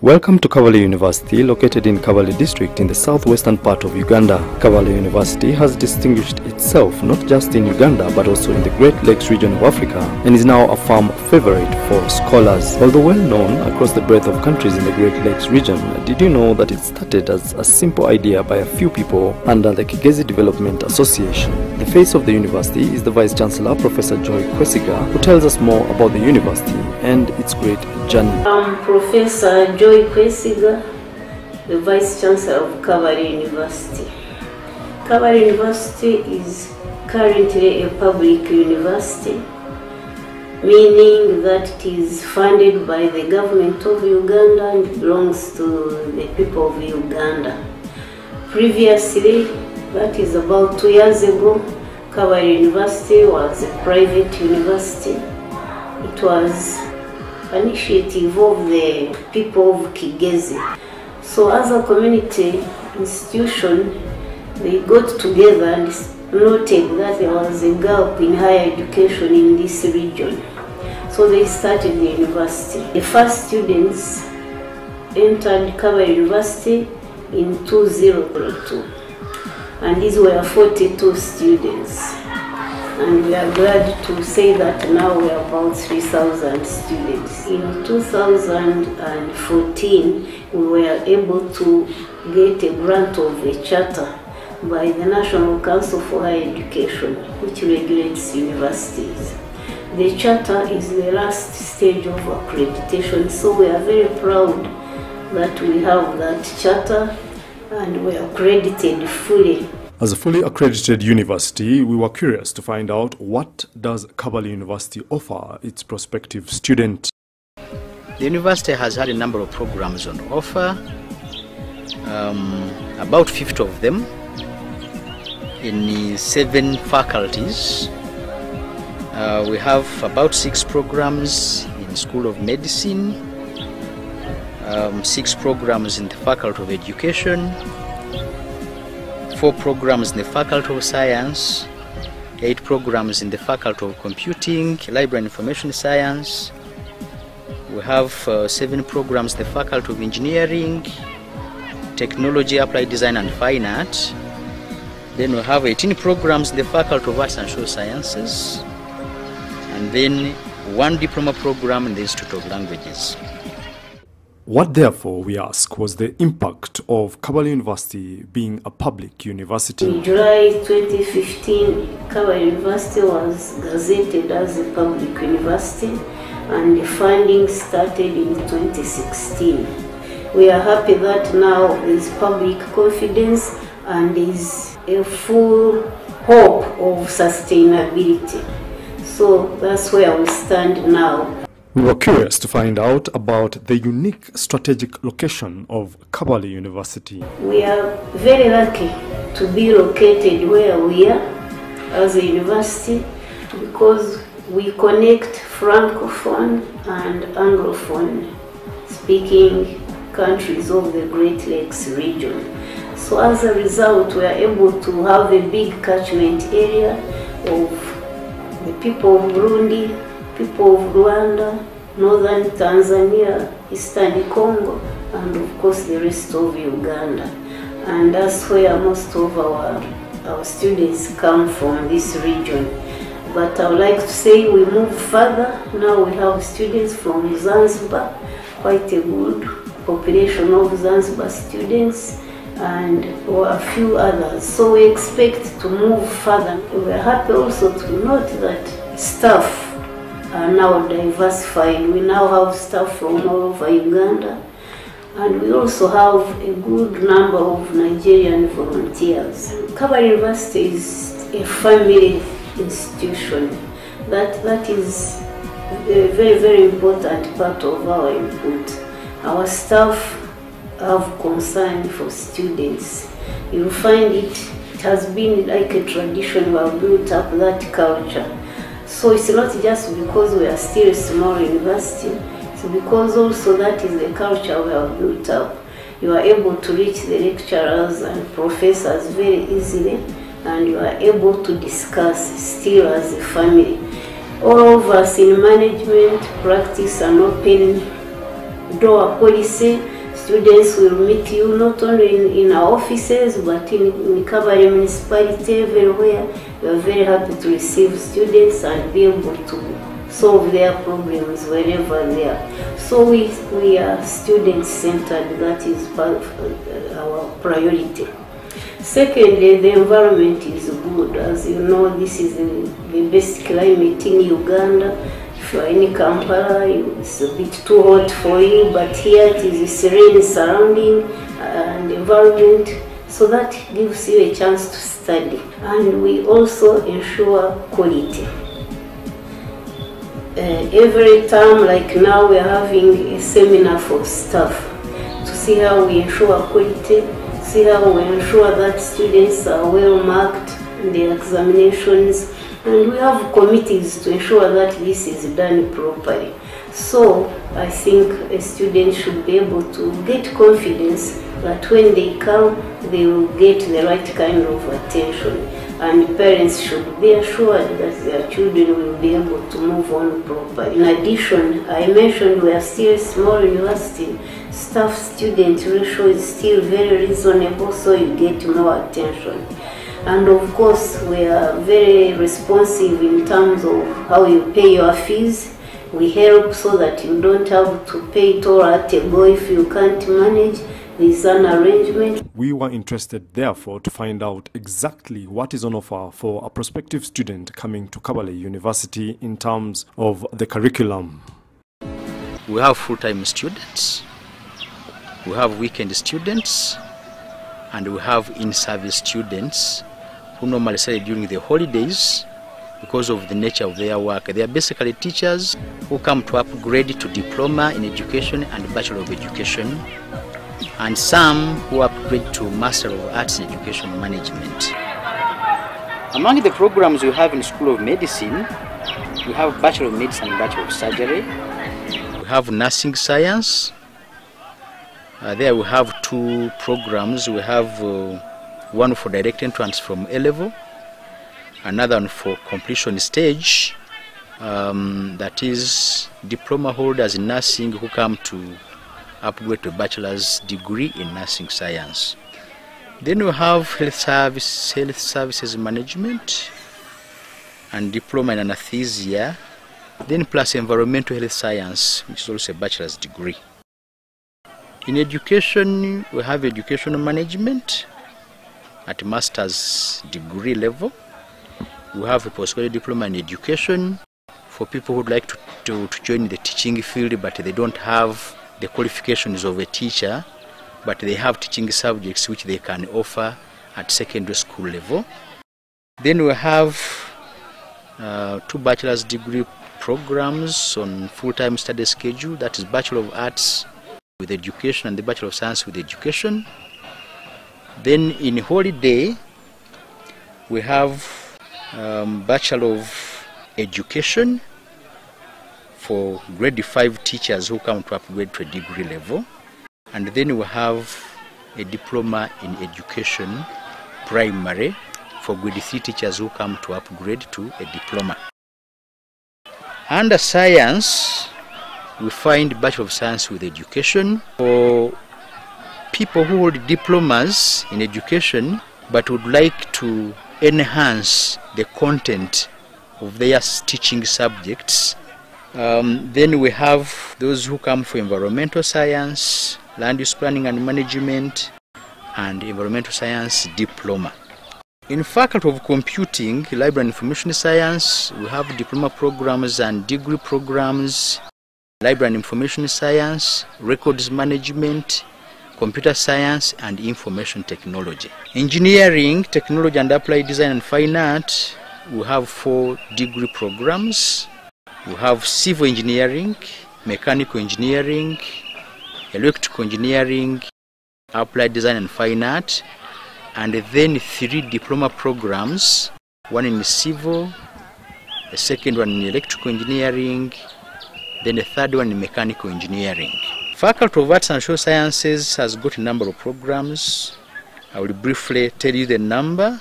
Welcome to Kabale University, located in Kabale district in the southwestern part of Uganda. Kabale University has distinguished itself not just in Uganda but also in the Great Lakes region of Africa and is now a firm favorite for scholars. Although well known across the breadth of countries in the Great Lakes region, did you know that it started as a simple idea by a few people under the Kigezi Development Association? The face of the university is the Vice Chancellor, Professor Joy Kwesiga, who tells us more about the university and its great journey. I'm Professor Joy Kwesiga, the Vice Chancellor of Kabale University. Kabale University is currently a public university, meaning that it is funded by the government of Uganda and belongs to the people of Uganda. Previously, that is about 2 years ago, Kabale University was a private university. It was an initiative of the people of Kigezi. So as a community institution, they got together and noted that there was a gap in higher education in this region. So they started the university. The first students entered Kabale University in 2002. And these were 42 students. And we are glad to say that now we are about 3,000 students. In 2014, we were able to get a grant of a charter by the National Council for Higher Education, which regulates universities. The charter is the last stage of accreditation, so we are very proud that we have that charter and we are accredited fully. As a fully accredited university, we were curious to find out what does Kabale University offer its prospective students. The university has had a number of programs on offer, about 50 of them in 7 faculties. We have about 6 programs in School of Medicine, 6 programs in the Faculty of Education, 4 programs in the Faculty of Science, 8 programs in the Faculty of Computing, Library and Information Science. We have 7 programs in the Faculty of Engineering, Technology, Applied Design and Fine Art. Then we have 18 programs in the Faculty of Arts and Social Sciences, and then 1 diploma program in the Institute of Languages. What, therefore, we ask, was the impact of Kabale University being a public university? In July 2015, Kabale University was gazetted as a public university, and the funding started in 2016. We are happy that now there is public confidence and there is a full hope of sustainability. So that's where we stand now. We were curious to find out about the unique strategic location of Kabale University. We are very lucky to be located where we are as a university because we connect Francophone and Anglophone speaking countries of the Great Lakes region. So as a result, we are able to have a big catchment area of the people of Burundi, people of Rwanda, northern Tanzania, eastern Congo, and of course the rest of Uganda. And that's where most of our students come from, this region. But I would like to say we move further. Now we have students from Zanzibar, quite a good population of Zanzibar students, and a few others. So we expect to move further. We are happy also to note that staff are now diversified. We now have staff from all over Uganda, and we also have a good number of Nigerian volunteers. Kabale University is a family institution. That is a very, very important part of our input. Our staff have concern for students. You'll find it has been like a tradition. We have built up that culture. So it's not just because we are still a small university, it's because also that is the culture we have built up. You are able to reach the lecturers and professors very easily, and you are able to discuss still as a family. All of us in management practice an open door policy students will meet you not only in our offices but in Kabale municipality, everywhere. We are very happy to receive students and be able to solve their problems wherever they are. So we are student-centered. That is part of our priority. Secondly, the environment is good. As you know, this is the best climate in Uganda. If you are in Kampala, it's a bit too hot for you, but here it is a serene surrounding and environment, so that gives you a chance to study. And we also ensure quality. Every time, like now, we are having a seminar for staff to see how we ensure quality, see how we ensure that students are well marked in their examinations, and we have committees to ensure that this is done properly. So I think a student should be able to get confidence that when they come, they will get the right kind of attention. And parents should be assured that their children will be able to move on properly. In addition, I mentioned we are still a small university. Staff-student ratio is still very reasonable, so you get more attention. And of course, we are very responsive in terms of how you pay your fees. We help so that you don't have to pay it all at a go if you can't manage. There's an arrangement. We were interested, therefore, to find out exactly what is on offer for a prospective student coming to Kabale University in terms of the curriculum. We have full-time students, we have weekend students, and we have in-service students who normally study during the holidays because of the nature of their work. They are basically teachers who come to upgrade to diploma in education and bachelor of education, and some who upgrade to Master of Arts in Education Management. Among the programs we have in School of Medicine, we have Bachelor of Medicine and Bachelor of Surgery. We have Nursing Science. There we have two programs. We have one for direct entrance from A-level, another one for completion stage, that is diploma holders in nursing who come to upgrade to a bachelor's degree in nursing science. Then we have health services management and diploma in anesthesia, then plus environmental health science, which is also a bachelor's degree. In education, we have educational management at master's degree level. We have a postgraduate diploma in education for people who would like to join the teaching field, but they don't have the qualifications of a teacher, but they have teaching subjects which they can offer at secondary school level. Then we have two bachelor's degree programs on full-time study schedule, that is Bachelor of Arts with Education and the Bachelor of Science with Education. Then in holiday, we have Bachelor of Education for grade 5 teachers who come to upgrade to a degree level. And then we have a diploma in education primary for grade 3 teachers who come to upgrade to a diploma. Under science, we find Bachelor of Science with Education for people who hold diplomas in education but would like to enhance the content of their teaching subjects. Then we have those who come for environmental science, land use planning and management, and environmental science diploma. In Faculty of Computing, Library and Information Science, we have diploma programs and degree programs, Library and Information Science, Records Management, Computer Science, and Information Technology. Engineering, Technology and Applied Design and Fine Art, we have 4 degree programs. We have Civil Engineering, Mechanical Engineering, Electrical Engineering, Applied Design and Fine Art, and then 3 diploma programs, one in Civil, the second one in Electrical Engineering, then the third one in Mechanical Engineering. Faculty of Arts and Social Sciences has got a number of programs. I will briefly tell you the number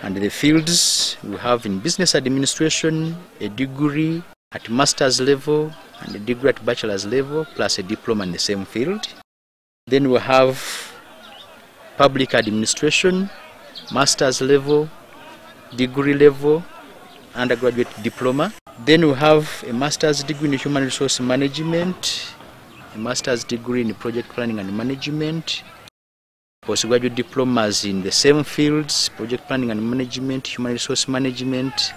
and the fields. We have in Business Administration a degree at master's level and a degree at bachelor's level plus a diploma in the same field. Then we have public administration, master's level, degree level, undergraduate diploma. Then we have a master's degree in human resource management, a master's degree in project planning and management, postgraduate diplomas in the same fields, project planning and management, human resource management,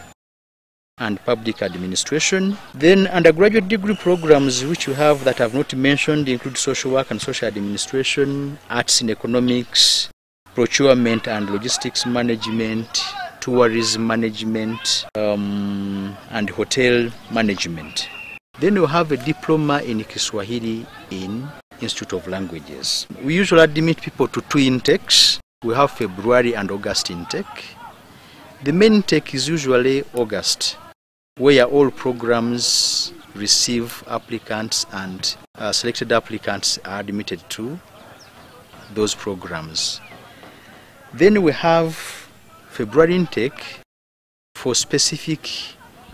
and public administration. Then undergraduate degree programs which we have that I have not mentioned include social work and social administration, arts and economics, procurement and logistics management, tourism management, and hotel management. Then we have a diploma in Kiswahili in Institute of Languages. We usually admit people to 2 intakes. We have February and August intake. The main intake is usually August, where all programs receive applicants and selected applicants are admitted to those programs. Then we have February intake for specific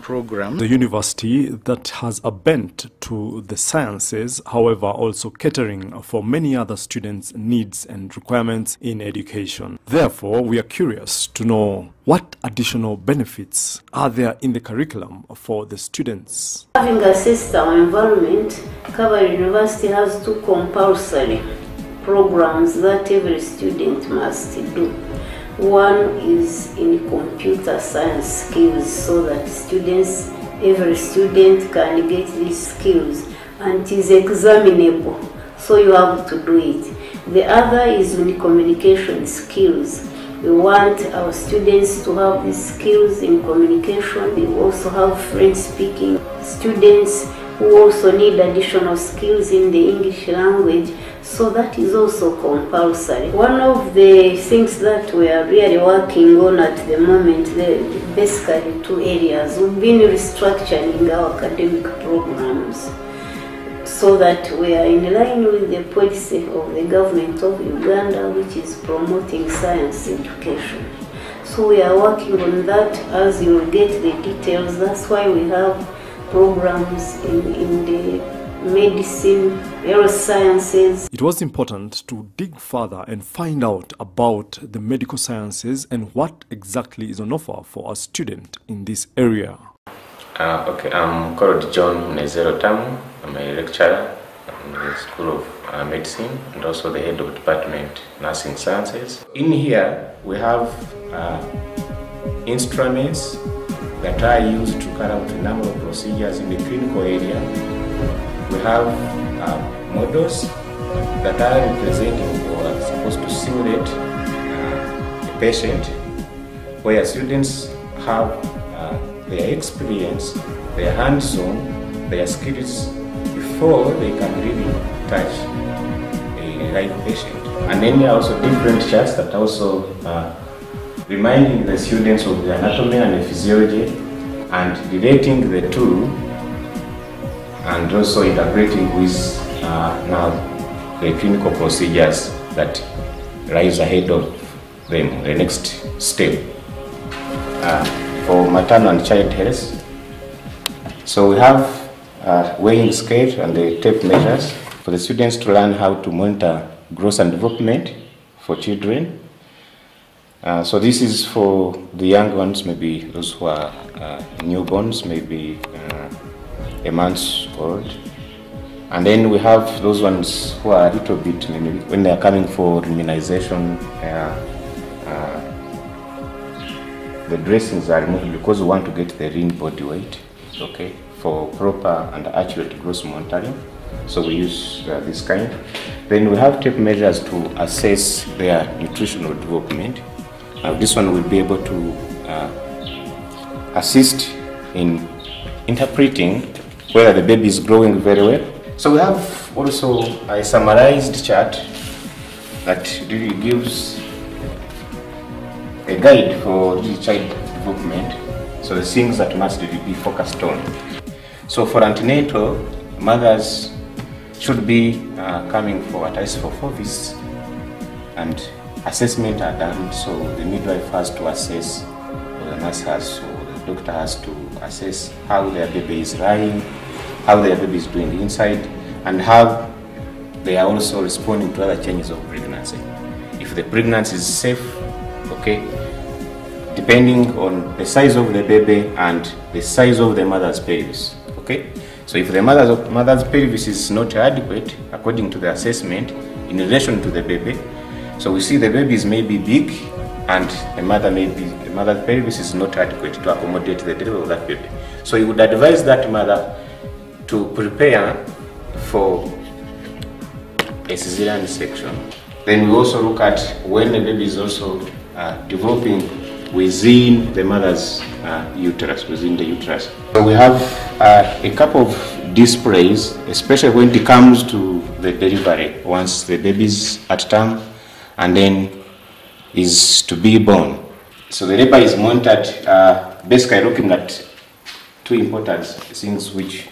programs. The university that has a bent to the sciences, however, also catering for many other students' needs and requirements in education. Therefore, we are curious to know what additional benefits are there in the curriculum for the students. Having assessed our environment, Kabale University has 2 compulsory programs that every student must do. One is in computer science skills, so that every student can get these skills, and it is examinable, so you have to do it. The other is in communication skills. We want our students to have these skills in communication. We also have French speaking students who also need additional skills in the English language, so that is also compulsory. One of the things that we are really working on at the moment, basically 2 areas. We've been restructuring our academic programs so that we are in line with the policy of the government of Uganda, which is promoting science education. So we are working on that. As you will get the details, that's why we have programs in the medicine, neurosciences. It was important to dig further and find out about the medical sciences and what exactly is on offer for a student in this area. Okay, I'm called John Nezero Tamu. I'm a lecturer in the School of Medicine and also the head of Department Nursing Sciences. In here, we have instruments that are used to carry out a number of procedures in the clinical area. We have models that are representing or are supposed to simulate a patient, where students have their experience, their hands-on, their skills before they can really touch a live patient. And then there are also different charts that also reminding the students of the anatomy and the physiology and relating the two, and also integrating with now the clinical procedures that rise ahead of them, the next step for maternal and child health. So we have weighing scale and the tape measures for the students to learn how to monitor growth and development for children. So this is for the young ones, maybe those who are newborns, maybe a month old. And then we have those ones who are a little bit, maybe when they are coming for immunization, the dressings are removed because we want to get the real body weight, okay, for proper and accurate growth monitoring. So we use this kind. Then we have tape measures to assess their nutritional development. This one will be able to assist in interpreting whether the baby is growing very well. So we have also a summarized chart that really gives a guide for the child development, so the things that must really be focused on. So for antenatal, mothers should be coming for at least for 4 visits, and assessment are done. So the midwife has to assess, or the nurse has, or the doctor has to assess how their baby is lying, how their baby is doing inside, and have they are also responding to other changes of pregnancy. If the pregnancy is safe, okay, depending on the size of the baby and the size of the mother's pelvis, okay. So if the mother's pelvis is not adequate according to the assessment in relation to the baby, so we see the baby may be big and the mother's pelvis is not adequate to accommodate the delivery of that baby. So you would advise that mother to prepare for a cesarean section. Then we also look at when the baby is also developing within the mother's uterus, within the uterus. So we have a couple of displays, especially when it comes to the delivery, once the baby is at term and then is to be born. So the labor is monitored, basically looking at two important things which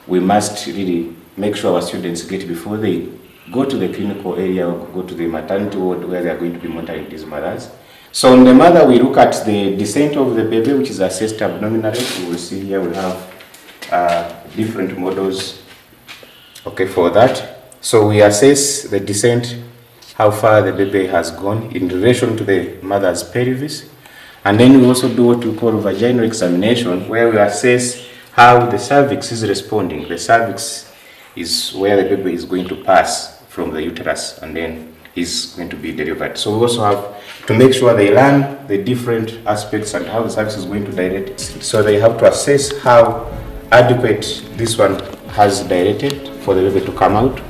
we must really make sure our students get before they go to the clinical area or go to the maternity ward where they are going to be monitoring these mothers. So on the mother, we look at the descent of the baby, which is assessed abdominally. You will see here we have different models, okay, for that. So we assess the descent, how far the baby has gone in relation to the mother's pelvis. And then we also do what we call vaginal examination, where we assess how the cervix is responding. The cervix is where the baby is going to pass from the uterus and then is going to be delivered. So we also have to make sure they learn the different aspects and how the cervix is going to direct. So they have to assess how adequate this one has directed for the baby to come out.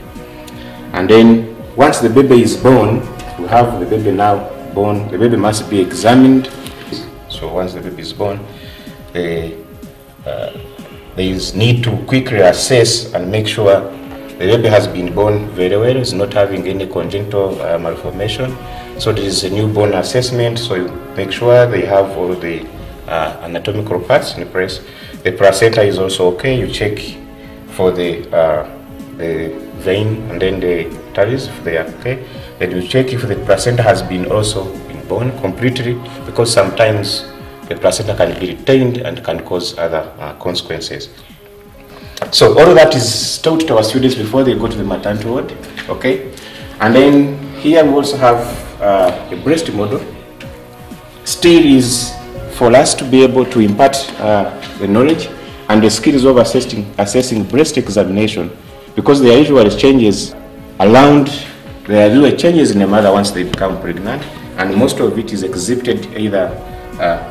And then once the baby is born, we have the baby now born. The baby must be examined. So once the baby is born, there is need to quickly assess and make sure the baby has been born very well, is not having any congenital malformation. So there is a newborn assessment, so you make sure they have all the anatomical parts in place. The placenta is also okay. You check for the vein and then the arteries if they are okay. Then you check if the placenta has been also been born completely, because sometimes the placenta can be retained and can cause other consequences. So all of that is taught to our students before they go to the maternity ward, okay? And then here we also have a breast model. Still is for us to be able to impart the knowledge and the skills of assessing breast examination, because there are usually changes around, there are usually changes in the mother once they become pregnant, and most of it is exhibited either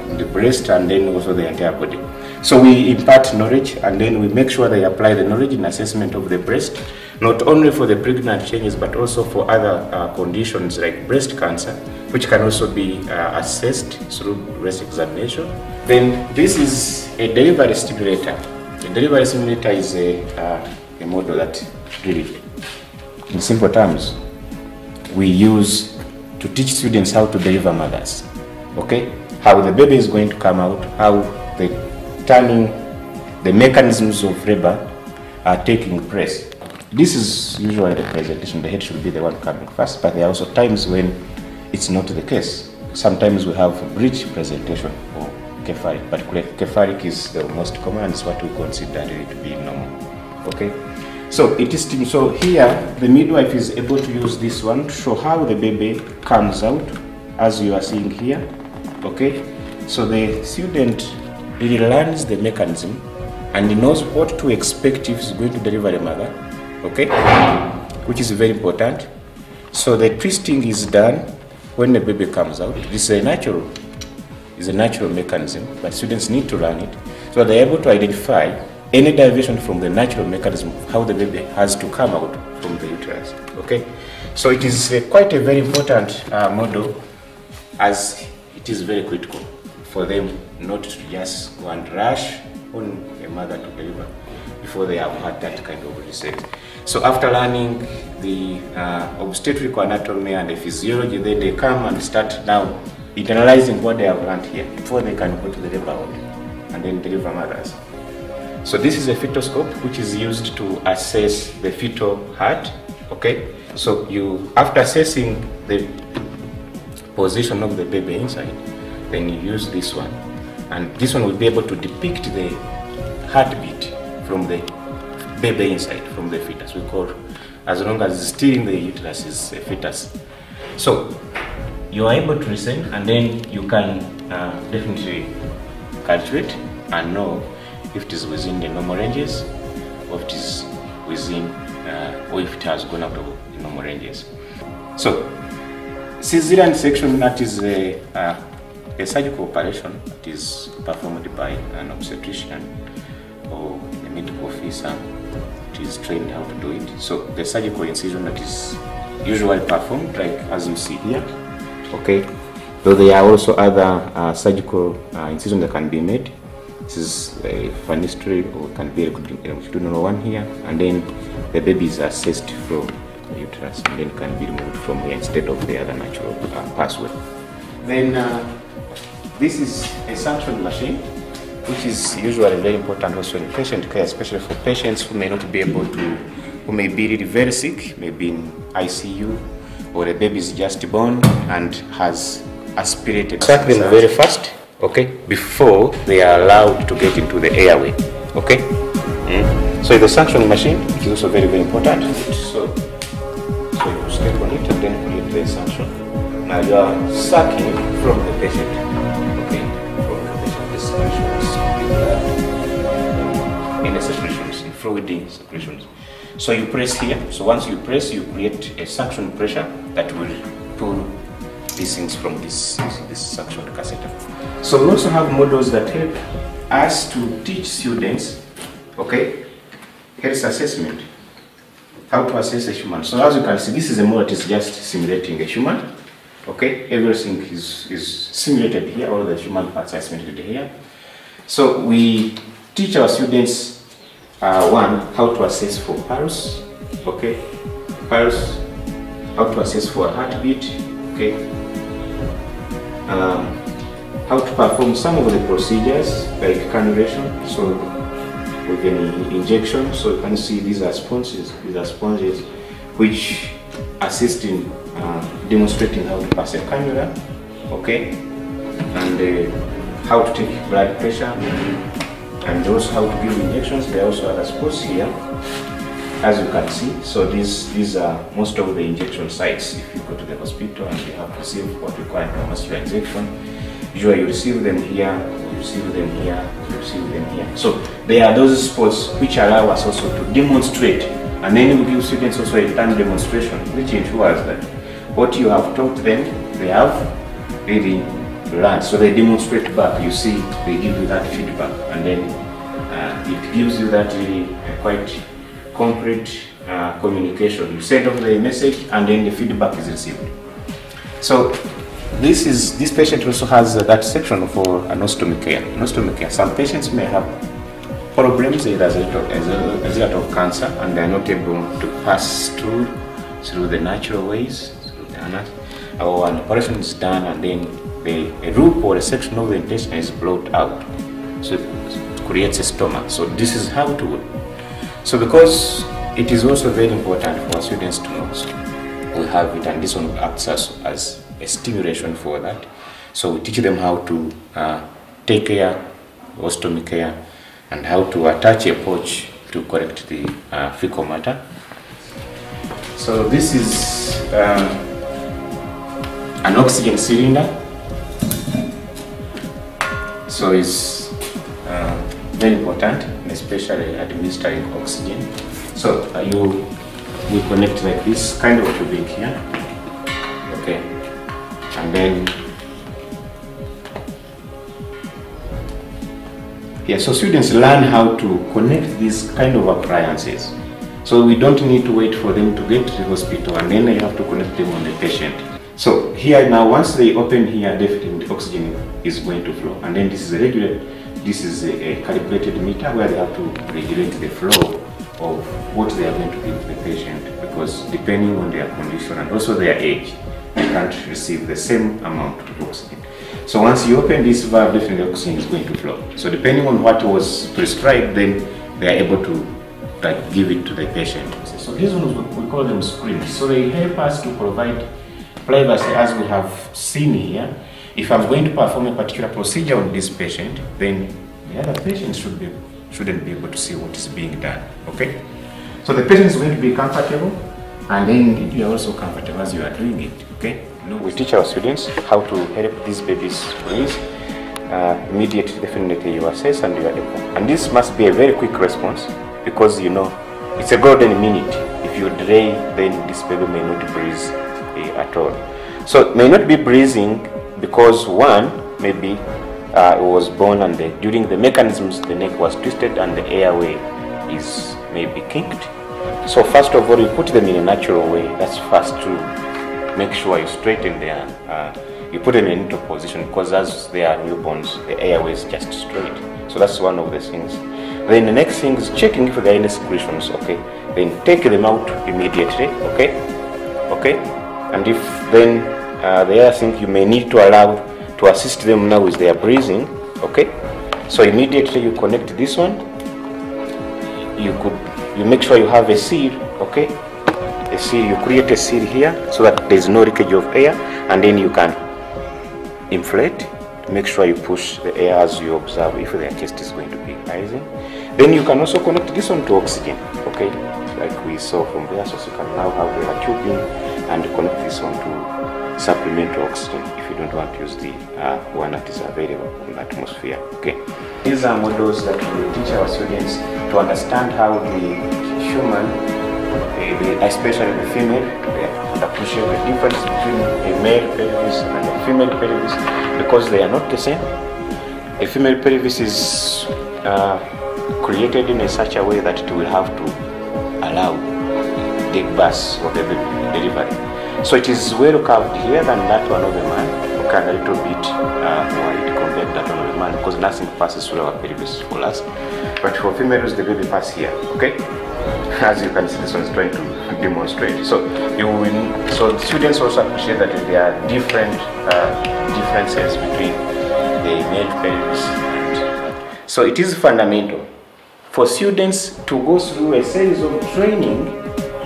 in the breast and then also the entire body. So we impart knowledge and then we make sure they apply the knowledge in assessment of the breast, not only for the pregnant changes but also for other conditions like breast cancer, which can also be assessed through breast examination. Then this is a delivery stimulator. A delivery stimulator is a model that really, in simple terms, we use to teach students how to deliver mothers, okay? How the baby is going to come out, how the mechanisms of labor are taking place. This is usually the presentation. The head should be the one coming first, but there are also times when it's not the case. Sometimes we have bridge presentation or cephalic, but cephalic is the most common and it's what we consider to be normal. Okay, so it is so here the midwife is able to use this one to show how the baby comes out, as you are seeing here. Okay, so the student really learns the mechanism and he knows what to expect if he's going to deliver a mother, okay, which is very important. So the twisting is done when the baby comes out. This is a natural mechanism, but students need to learn it so they're able to identify any deviation from the natural mechanism of how the baby has to come out from the uterus. Okay, so it is quite a very important model, as it is very critical for them not to just go and rush on a mother to deliver before they have had that kind of research. So after learning the obstetrical anatomy and the physiology, then they come and start now internalizing what they have learned here before they can go to the labor ward and then deliver mothers. So this is a fetoscope which is used to assess the fetal heart, okay? So you, after assessing the position of the baby inside, then you use this one, and this one will be able to depict the heartbeat from the baby inside, from the fetus. We call as long as still in the uterus is a fetus. So you are able to listen, and then you can definitely calculate and know if it is within the normal ranges, or if it is within, or if it has gone out of the normal ranges. So cesarean section, that is a surgical operation that is performed by an obstetrician or a medical officer that is trained how to do it. So the surgical incision that is usually performed, like as you see here, okay, though there are also other surgical incisions that can be made. This is a fenestrary, or can be a longitudinal one here, and then the baby is assessed from the uterus and then can be removed from here instead of the other natural pathway. Then this is a suction machine, which is usually very important also in patient care, especially for patients who may not be able to, who may be really very sick, maybe in ICU, or the baby is just born and has aspirated. Suck them very fast, okay, before they are allowed to get into the airway, okay. So the suction machine is also very, very important. So you step on it and then create the suction. Now you are sucking from the patient, okay, from the patient. The secretions, in the secretions, in fluid secretions. So you press here. So once you press, you create a suction pressure that will pull these things from this suction catheter. So we also have models that help us to teach students, okay, health assessment, how to assess a human. So as you can see, this is a model that is just simulating a human. Okay, everything is simulated here, all the human parts are simulated here. So we teach our students, one, how to assess for pulse, okay, pulse, how to assess for a heartbeat, okay, how to perform some of the procedures like cannulation, so with an injection. So you can see these are sponges which assist in demonstrating how to pass a cannula, okay, and how to take blood pressure, and also how to give injections. There are also other spots here, as you can see. So these are most of the injection sites. If you go to the hospital and you have to receive what we call muscular injection, usually you receive them here, you receive them here, you receive them here. So there are those spots which allow us also to demonstrate, and then we give students also a return demonstration, which ensures that what you have taught them, they have really learned. So they demonstrate back. You see, they give you that feedback, and then it gives you that really quite concrete communication. You send off the message, and then the feedback is received. So this patient also has that section for an ostomy care. Ostomy care. Some patients may have problems either as a result of cancer, and they are not able to pass through the natural ways, or an operation is done and then a loop or a section of the intestine is blocked out, so it creates a stoma. So this is how to work. So because it is also very important for our students to know, so we have it, and this one acts as a stimulation for that. So we teach them how to take care, ostomy care, and how to attach a pouch to correct the fecal matter. So this is an oxygen cylinder. So it's very important, especially administering oxygen. So we connect like this, kind of tubing here, okay, and then yeah. So students learn how to connect these kind of appliances. So we don't need to wait for them to get to the hospital, and then they have to connect them on the patient. So here now, once they open here, definitely the oxygen is going to flow, and then this is a calibrated meter where they have to regulate the flow of what they are going to give the patient, because depending on their condition and also their age, they can't receive the same amount of oxygen. So once you open this valve, definitely oxygen is going to flow. So depending on what was prescribed, then they are able to give it to the patient. So these ones, we call them screens. So they help us to provide privacy, as we have seen here. If I'm going to perform a particular procedure on this patient, then the other patient shouldn't be able to see what is being done, okay? So the patient is going to be comfortable, and then you are also comfortable as you are doing it. Okay. We teach our students how to help these babies breathe. Immediately, definitely you assess and you are able. And this must be a very quick response, because you know it's a golden minute. If you delay, then this baby may not breathe at all. So it may not be breathing because one, maybe it was born and during the mechanisms the neck was twisted and the airway is maybe kinked. So first of all, you put them in a natural way. That's first to make sure you straighten their, you put them in a neutral position, because as they are newborns, the airway is just straight. So that's one of the things. Then the next thing is checking if there are any secretions. Okay. Then take them out immediately. Okay. Okay. And if then the other thing you may need to allow to assist them now is their breathing. Okay. So immediately you connect this one. You make sure you have a seal. Okay. A seal. You create a seal here so that there is no leakage of air, and then you can inflate. Make sure you push the air as you observe if their chest is going to be rising. Then you can also connect this one to oxygen, okay, like we saw from there. So you can now have the tubing and connect this one to supplemental oxygen if you don't want to use the one that is available in the atmosphere. Okay, these are models that we teach our students to understand how the human, especially the female, and appreciate the difference between a male pelvis and a female pelvis, because they are not the same. A female pelvis is created in such a way that it will have to allow the birth or the delivery. So it is well curved here than that one of the man, okay, a little bit wide compared to that one of the man, because nothing passes through our pelvis for us. But for females, the baby passes here, okay? As you can see, this one is trying to demonstrate. So so students also appreciate that there are different differences between the male pelvis and so it is fundamental for students to go through a series of training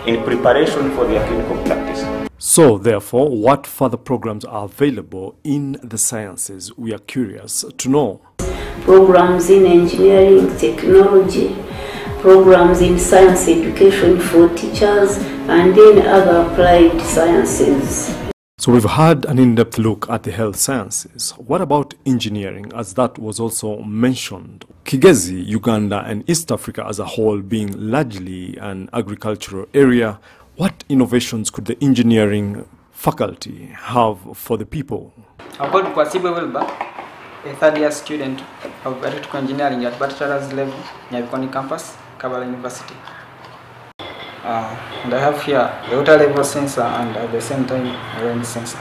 in preparation for their clinical practice. So, therefore, what further programs are available in the sciences? We are curious to know. Programs in engineering, technology, programs in science education for teachers, and in other applied sciences. So we've had an in-depth look at the health sciences. What about engineering, as that was also mentioned? Kigezi, Uganda, and East Africa as a whole being largely an agricultural area, what innovations could the engineering faculty have for the people? I'm called Kwasibe Wilbur, a third-year student of electrical engineering at bachelor's level near Vikoni campus, Kabale University. And I have here a water level sensor and at the same time a rain sensor.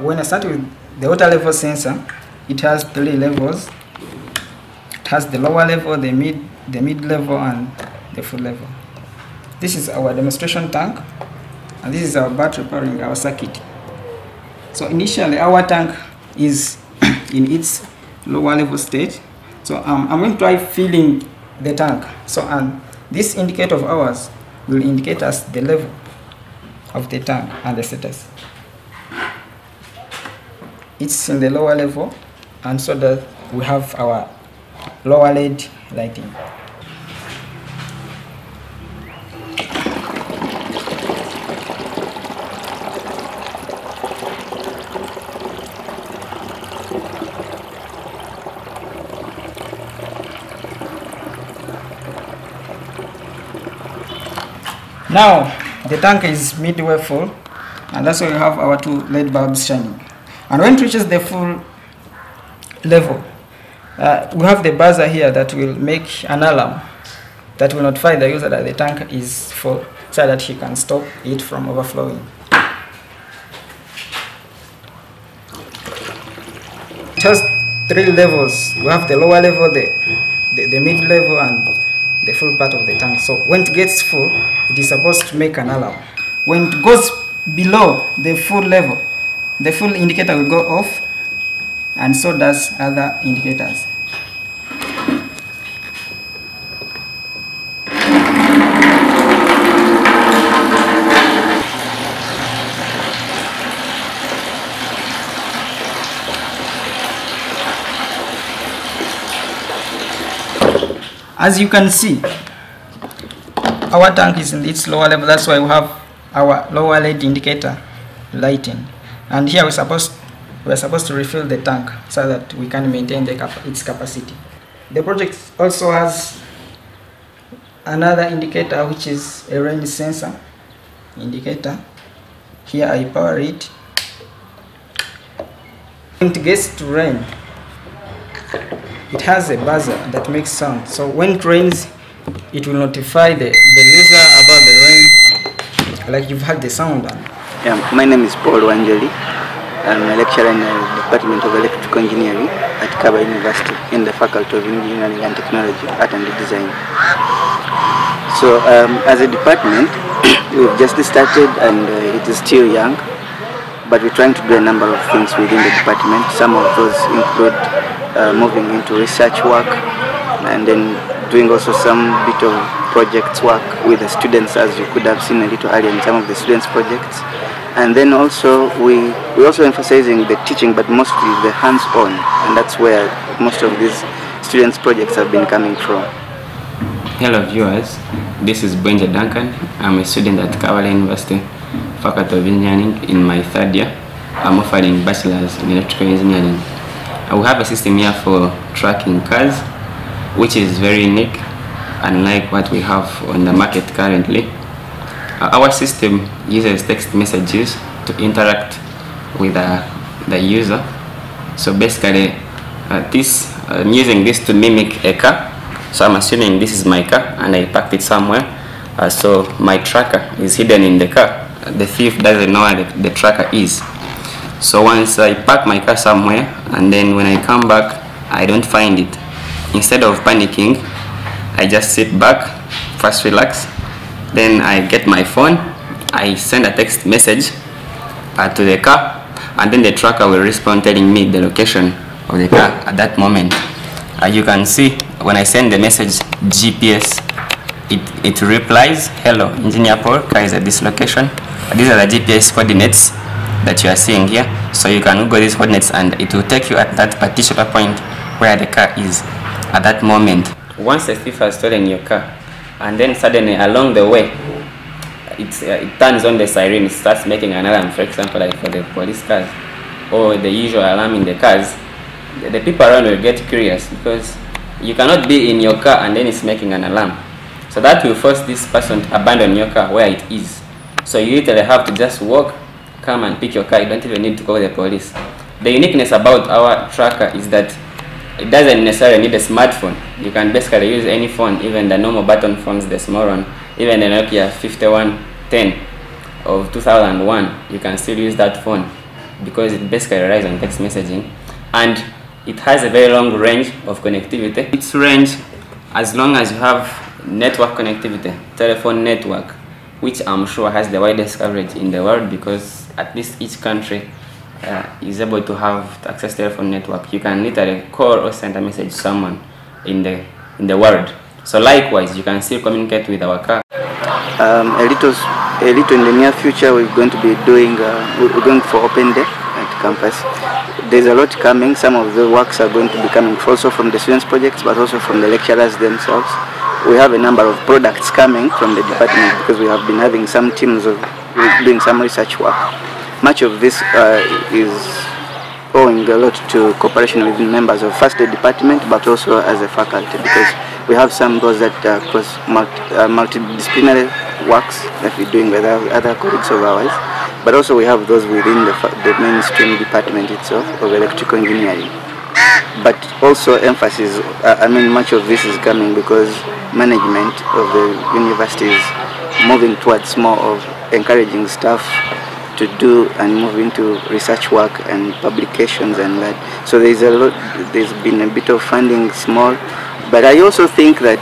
When I start with the water level sensor, it has 3 levels. It has the lower level, the mid level, and the full level. This is our demonstration tank, and this is our battery powering our circuit. So initially our tank is in its lower level state. So I'm going to try filling the tank. So this indicator of ours will indicate us the level of the tank and the status. It's in the lower level, and so that we have our lower LED lighting. Now the tank is midway full, and that's why we have our 2 LED bulbs shining. And when it reaches the full level, we have the buzzer here that will make an alarm that will notify the user that the tank is full, so that he can stop it from overflowing. It has 3 levels. We have the lower level, the mid level, and the full part of the tank. So when it gets full, it is supposed to make an alarm. When it goes below the full level, the full indicator will go off, and so does other indicators. As you can see, our tank is in its lower level, that's why we have our lower lead indicator lighting. And here we're supposed to refill the tank so that we can maintain its capacity. The project also has another indicator, which is a range sensor indicator. Here I power it. When it gets to rain, it has a buzzer that makes sound. So when it rains, it will notify the user about the rain, like you've had the sound. Yeah, my name is Paul Wanjeli. I'm a lecturer in the Department of Electrical Engineering at Kabale University in the Faculty of Engineering and Technology, Art and Design. So as a department, we've just started and it is still young, but we're trying to do a number of things within the department. Some of those include moving into research work and then doing also some bit of projects work with the students, as you could have seen a little earlier in some of the students' projects. And then also we're also emphasizing the teaching, but mostly the hands-on, and that's where most of these students' projects have been coming from. Hello viewers, this is Benja Duncan. I'm a student at Kabale University, Faculty of Engineering in my third year. I'm offering bachelor's in electrical engineering. I will have a system here for tracking cars, which is very unique, unlike what we have on the market currently. Our system uses text messages to interact with the user. So basically, I'm using this to mimic a car. So I'm assuming this is my car and I parked it somewhere. So my tracker is hidden in the car. The thief doesn't know where the tracker is. So once I park my car somewhere and then when I come back, I don't find it. Instead of panicking, I just sit back, first relax. Then I get my phone, I send a text message to the car, and then the tracker will respond telling me the location of the car at that moment. You can see when I send the message GPS, it replies, "Hello, Engineer Paul, car is at this location." These are the GPS coordinates that you are seeing here. So you can Google these coordinates and it will take you at that particular point where the car is at that moment. Once the thief has stolen your car, and then suddenly along the way it turns on the siren, it starts making an alarm, for example, like for the police cars or the usual alarm in the cars, the people around will get curious because you cannot be in your car and then it's making an alarm. So that will force this person to abandon your car where it is. So you literally have to just walk, come and pick your car. You don't even need to call the police. The uniqueness about our tracker is that it doesn't necessarily need a smartphone. You can basically use any phone, even the normal button phones, the small one, even the Nokia 5110 of 2001. You can still use that phone because it basically relies on text messaging, and it has a very long range of connectivity. Its range, as long as you have network connectivity, telephone network, which I'm sure has the widest coverage in the world because at least each country is able to have access telephone network. You can literally call or send a message to someone in the world. So likewise, you can still communicate with our car. A little in the near future, we're going to be doing. We're going for open day at campus. There's a lot coming. Some of the works are going to be coming also from the students' projects, but also from the lecturers themselves. We have a number of products coming from the department because we have been having some teams of doing some research work. Much of this is owing a lot to cooperation with members of first the department, but also as a faculty, because we have some goals that cross multidisciplinary works that we're doing with other colleagues of ours, but also we have those within the mainstream department itself of electrical engineering. But also emphasis, much of this is coming because management of the university is moving towards more of encouraging staff to do and move into research work and publications and that. So there's been a bit of funding small, but I also think that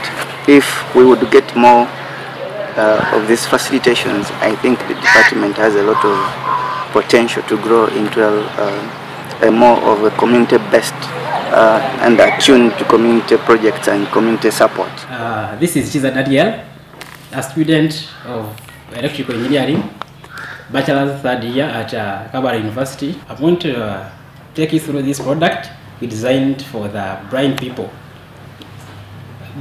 if we would get more of these facilitations, I think the department has a lot of potential to grow into a more of a community-based and attuned to community projects and community support. This is Chiza Daniel, a student of electrical engineering, bachelor's third year at Kabale University. I'm going to take you through this product we designed for the blind people.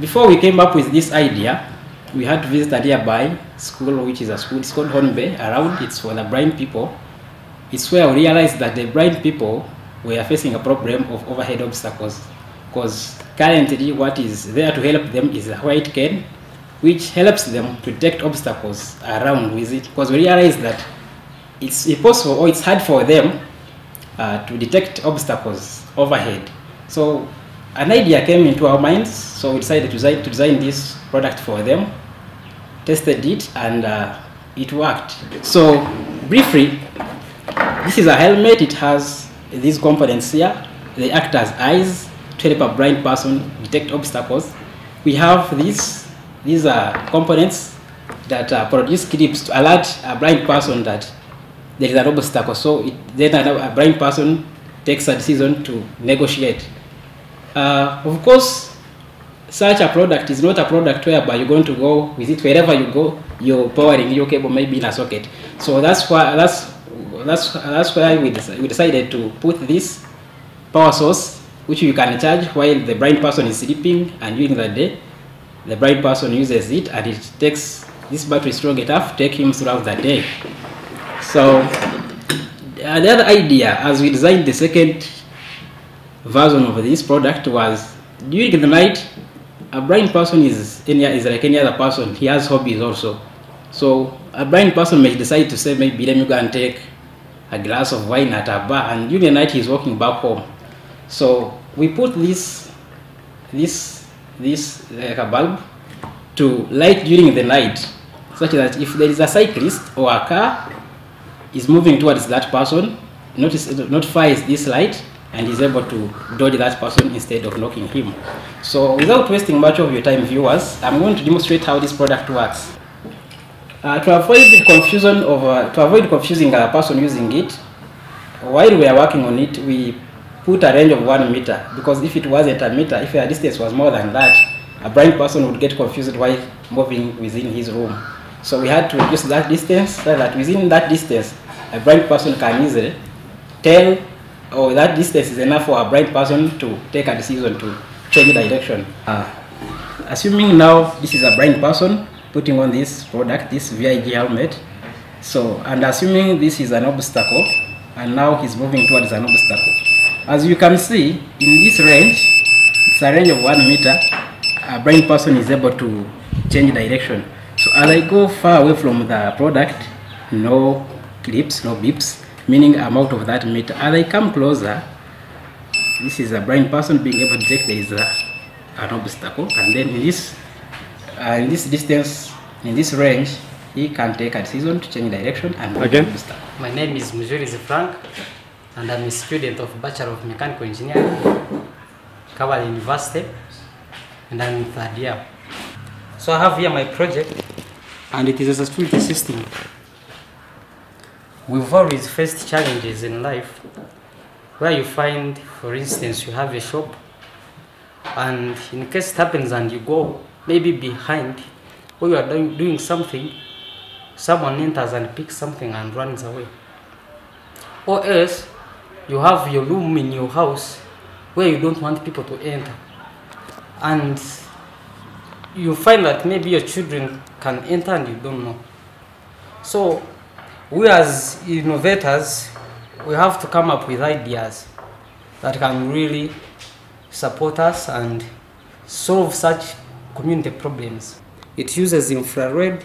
Before we came up with this idea, we had to visit a nearby school, which is a school, it's called Hornby, around, it's for the blind people. It's where we realized that the blind people were facing a problem of overhead obstacles, because currently what is there to help them is a white cane, which helps them to detect obstacles around with it, because we realized that it's impossible or it's hard for them to detect obstacles overhead. So an idea came into our minds, so we decided to design this product for them, tested it, and it worked. So briefly, this is a helmet. It has these components here. They act as eyes to help a blind person detect obstacles. We have these are components that produce clips to alert a blind person that there is an obstacle. So then a blind person takes a decision to negotiate. Of course, such a product is not a product whereby you're going to go with it wherever you go. You're powering your cable maybe in a socket. So that's why we decided to put this power source, which you can charge while the blind person is sleeping, and during the day the blind person uses it, and it takes this battery strong enough to take him throughout the day. So the other idea, as we designed the second version of this product, was during the night a blind person is like any other person. He has hobbies also. So a blind person may decide to say, maybe let me go and take a glass of wine at a bar, and during the night he's walking back home. So we put this like a bulb to light during the night, such that if there is a cyclist or a car is moving towards that person, notifies this light and is able to dodge that person instead of knocking him. So without wasting much of your time, viewers, I'm going to demonstrate how this product works. To avoid confusing a person using it, while we are working on it, we put a range of 1 meter, because if it wasn't a meter, if a distance was more than that, a blind person would get confused while moving within his room. So we had to reduce that distance, so that within that distance a blind person can easily tell, or that distance is enough for a blind person to take a decision to change direction. Assuming now this is a blind person putting on this product, this VIG helmet, so, and assuming this is an obstacle, and now he's moving towards an obstacle. As you can see, in this range, it's a range of 1 meter, a blind person is able to change direction. So as I go far away from the product, no clips, no beeps, meaning I'm out of that meter. As I come closer, this is a blind person being able to check there is an obstacle, and then in this distance, in this range, he can take a decision to change direction and again. My name is Mujurizi Frank, and I'm a student of Bachelor of Mechanical Engineering, Kabale University, and I'm in 3rd year. So I have here my project, and it is a security system. We've always faced challenges in life, where you find, for instance, you have a shop, and in case it happens and you go maybe behind, or you are doing something, someone enters and picks something and runs away. Or else, you have your room in your house where you don't want people to enter, and you find that maybe your children can enter and you don't know. So we as innovators, we have to come up with ideas that can really support us and solve such community problems. It uses infrared.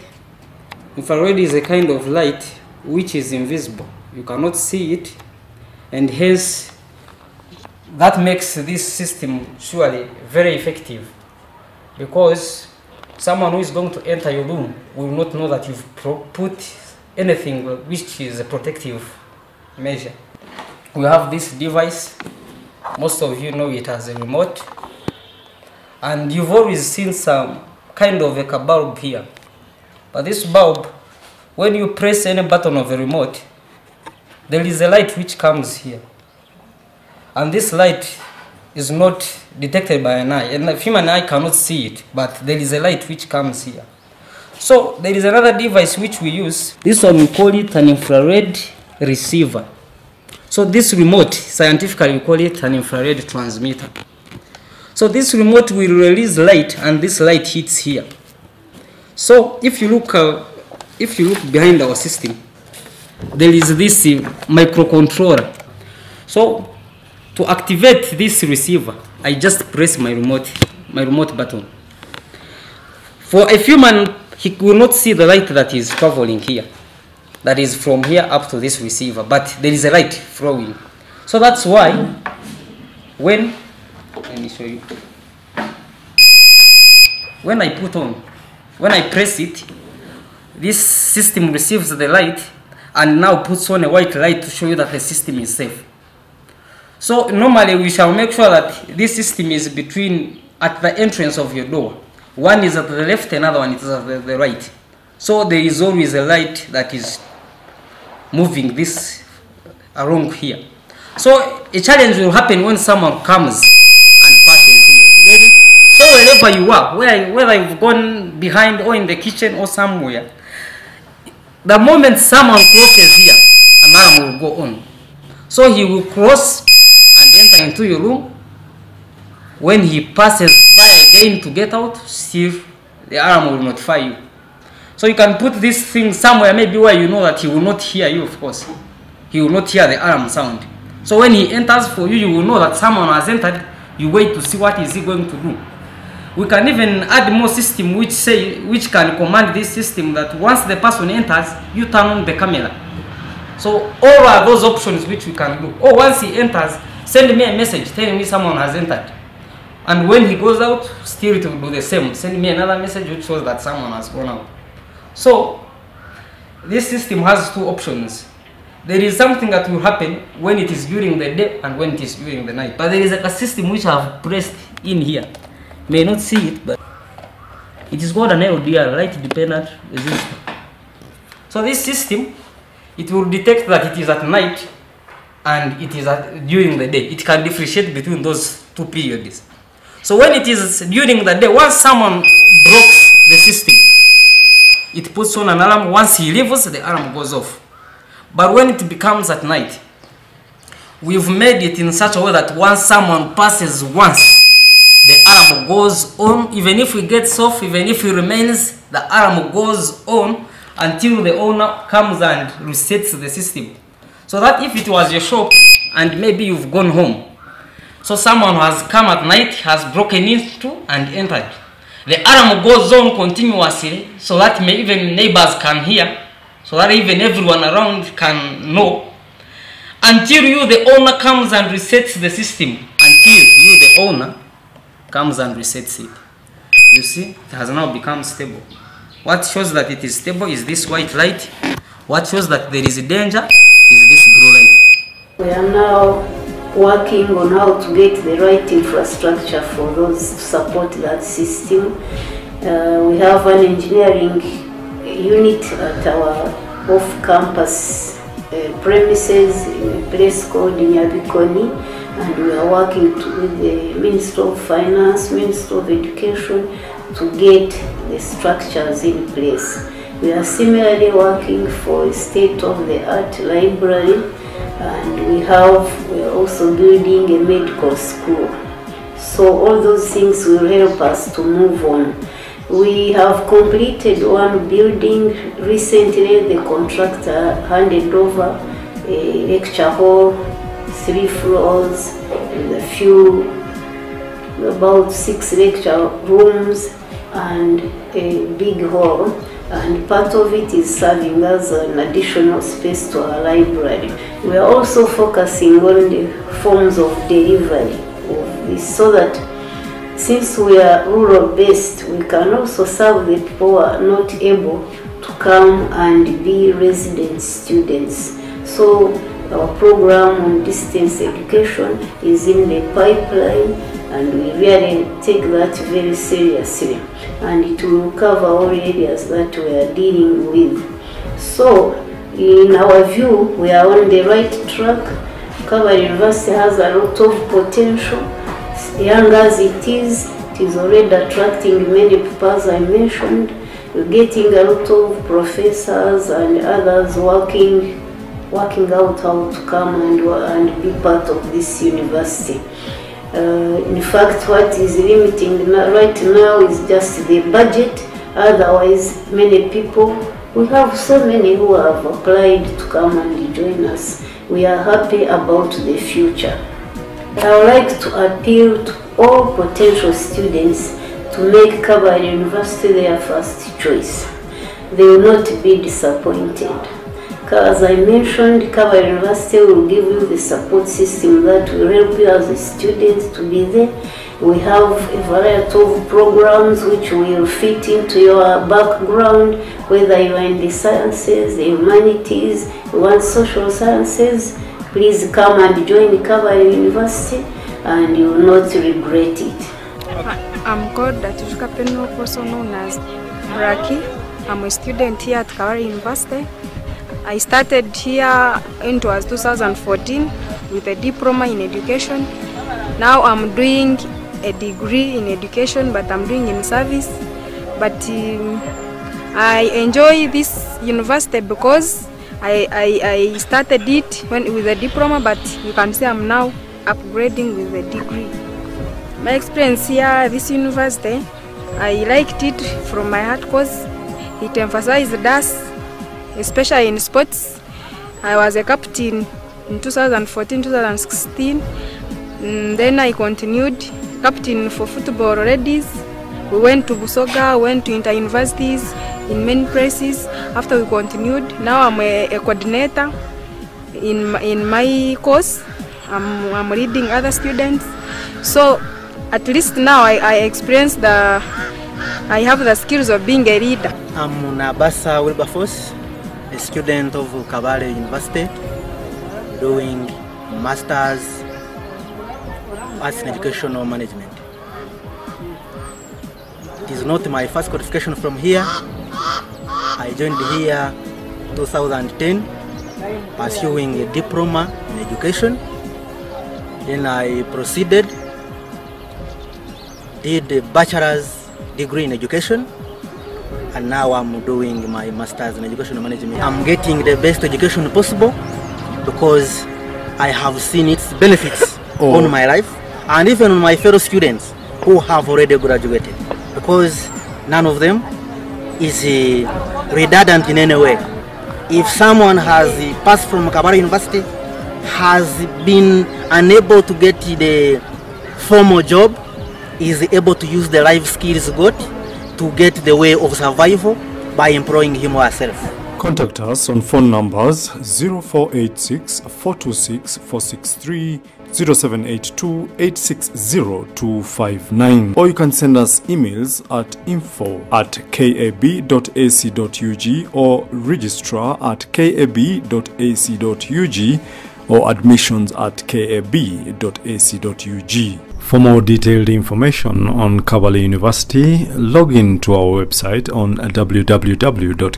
Infrared is a kind of light which is invisible. You cannot see it, and hence that makes this system surely very effective, because someone who is going to enter your room will not know that you've put anything which is a protective measure. We have this device, most of you know it as a remote, and you've always seen some kind of a bulb here. But this bulb, when you press any button of the remote, there is a light which comes here. And this light is not detected by an eye, and the human eye cannot see it, but there is a light which comes here. So there is another device which we use. This one, we call it an infrared receiver. So this remote, scientifically we call it an infrared transmitter. So this remote will release light, and this light hits here. So if you look behind our system, there is this microcontroller. So to activate this receiver, I just press my remote button. For a human, he will not see the light that is traveling here, that is from here up to this receiver, but there is a light flowing. So that's why when, let me show you, when I press it, this system receives the light and now puts on a white light to show you that the system is safe. So normally we shall make sure that this system is at the entrance of your door. One is at the left, another one is at the right. So there is always a light that is moving this along here. So a challenge will happen when someone comes and passes here. So wherever you are, whether you've gone behind or in the kitchen or somewhere, the moment someone crosses here, an alarm will go on. So he will cross and enter into your room. When he passes by again to get out, still the alarm will notify you. So you can put this thing somewhere, maybe where you know that he will not hear you, of course. He will not hear the alarm sound. So when he enters for you, you will know that someone has entered. You wait to see what is he going to do. We can even add more system which can command this system that once the person enters, you turn on the camera. So all are those options which we can do. Or once he enters, send me a message telling me someone has entered. And when he goes out, still it will do the same. Send me another message which shows that someone has gone out. So this system has two options. There is something that will happen when it is during the day and when it is during the night. But there is a system which I have pressed in here. May not see it, but it is called an LDR, light dependent resistor. So this system, it will detect that it is at night and it is during the day. It can differentiate between those two periods. So when it is during the day, once someone blocks the system, it puts on an alarm. Once he leaves, the alarm goes off. But when it becomes at night, we've made it in such a way that once someone passes once, the alarm goes on. Even if he gets off, even if he remains, the alarm goes on until the owner comes and resets the system. So that if it was your shop and maybe you've gone home, so someone has come at night, has broken into and entered, the alarm goes on continuously so that even neighbors can hear, so that even everyone around can know, until you, the owner, comes and resets the system. Until you, the owner, comes and resets it. You see, it has now become stable. What shows that it is stable is this white light. What shows that there is danger is this blue light. We are now working on how to get the right infrastructure for those to support that system. We have an engineering unit at our off-campus premises in a place called Nyabikoni, and we are working with the Ministry of Finance, Ministry of Education to get the structures in place. We are similarly working for a state-of-the-art library, and we are also building a medical school. So all those things will help us to move on. We have completed one building recently. The contractor handed over a lecture hall, 3 floors, with about 6 lecture rooms and a big hall, and part of it is serving as an additional space to our library. We are also focusing on the forms of delivery of this, so that since we are rural based, we can also serve the people who are not able to come and be resident students. So our program on distance education is in the pipeline, and we really take that very seriously, and it will cover all areas that we are dealing with. So in our view, we are on the right track. Kabale University has a lot of potential. Young as it is already attracting many people, as I mentioned. We're getting a lot of professors and others working out how to come and be part of this university. In fact, what is limiting right now is just the budget Otherwise, many people, we have so many who have applied to come and join us. We are happy about the future. I would like to appeal to all potential students to make Kabale University their first choice. They will not be disappointed. As I mentioned, Kabale University will give you the support system that will help you as a student to be there. We have a variety of programs which will fit into your background, whether you are in the sciences, the humanities, you want social sciences. Please come and join Kabale University and you will not regret it. I'm called Datushka Peno, also known as Braki. I'm a student here at Kabale University. I started here in 2014 with a diploma in education. Now I'm doing a degree in education, but I'm doing in service. But I enjoy this university because I started it with a diploma, but you can see I'm now upgrading with a degree. My experience here at this university, I liked it from my heart because it emphasized us, especially in sports. I was a captain in 2014-2016. Then I continued captain for football ladies. We went to Busoga, went to inter-universities in many places. After we continued, now I'm a coordinator in my course. I'm leading other students. So at least now I experience I have the skills of being a leader. I'm Nabasa Wilberforce, a student of Kabale University, doing Masters Arts in Educational Management. It is not my first qualification from here. I joined here 2010, pursuing a diploma in education. Then I proceeded, did a bachelor's degree in education, and now I'm doing my master's in educational management. I'm getting the best education possible because I have seen its benefits on my life and even on my fellow students who have already graduated, because none of them is redundant in any way. If someone has passed from Kabale University, has been unable to get the formal job, is able to use the life skills got to get the way of survival by employing him or herself. Contact us on phone numbers 0486 426 463, 0782 860 259, or you can send us emails at info@kab.ac.ug or registrar@kab.ac.ug or admissions@kab.ac.ug. For more detailed information on Kabale University, log in to our website on www.kab.ac.ug.